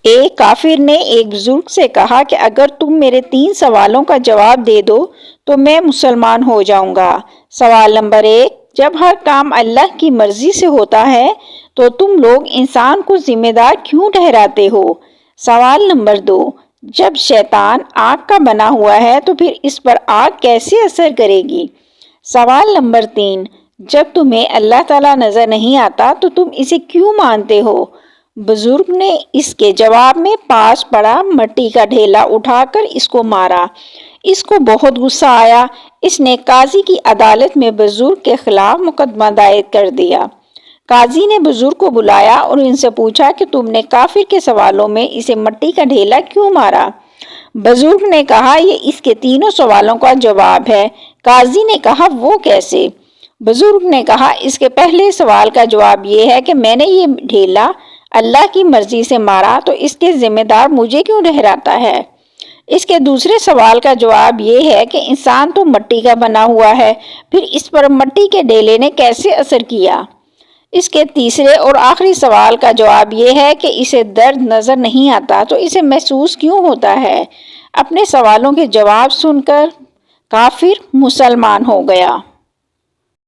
ایک کافر نے ایک بزرگ سے کہا کہ اگر تم میرے 3 سوالوں کا جواب دے دو تو میں مسلمان ہو جاؤں گا۔ سوال نمبر 1، جب ہر کام اللہ کی مرضی سے ہوتا ہے تو تم لوگ انسان کو ذمہ دار کیوں ٹھہراتے ہو؟ سوال نمبر 2، جب شیطان آگ کا بنا ہوا ہے تو پھر اس پر آگ کیسے اثر کرے گی؟ سوال نمبر 3، جب تمہیں اللہ تعالیٰ نظر نہیں آتا تو تم اسے کیوں مانتے ہو؟ بزرگ نے اس کے جواب میں پاس پڑا مٹی کا ڈھیلا اٹھا کر اس کو مارا۔ اس کو بہت غصہ آیا۔ اس نے قاضی کی عدالت میں بزرگ کے خلاف مقدمہ دائر کر دیا۔ قاضی نے بزرگ کو بلایا اور ان سے پوچھا کہ تم نے کافر کے سوالوں میں اسے مٹی کا ڈھیلا کیوں مارا؟ بزرگ نے کہا یہ اس کے تینوں سوالوں کا جواب ہے۔ قاضی نے کہا وہ کیسے؟ بزرگ نے کہا اس کے پہلے سوال کا جواب یہ ہے کہ میں نے یہ ڈھیلا اللہ کی مرضی سے مارا تو اس کے ذمہ دار مجھے کیوں ٹھہراتا ہے؟ اس کے دوسرے سوال کا جواب یہ ہے کہ انسان تو مٹی کا بنا ہوا ہے، پھر اس پر مٹی کے ڈھیلے نے کیسے اثر کیا؟ اس کے تیسرے اور آخری سوال کا جواب یہ ہے کہ اسے درد نظر نہیں آتا تو اسے محسوس کیوں ہوتا ہے؟ اپنے سوالوں کے جواب سن کر کافر مسلمان ہو گیا۔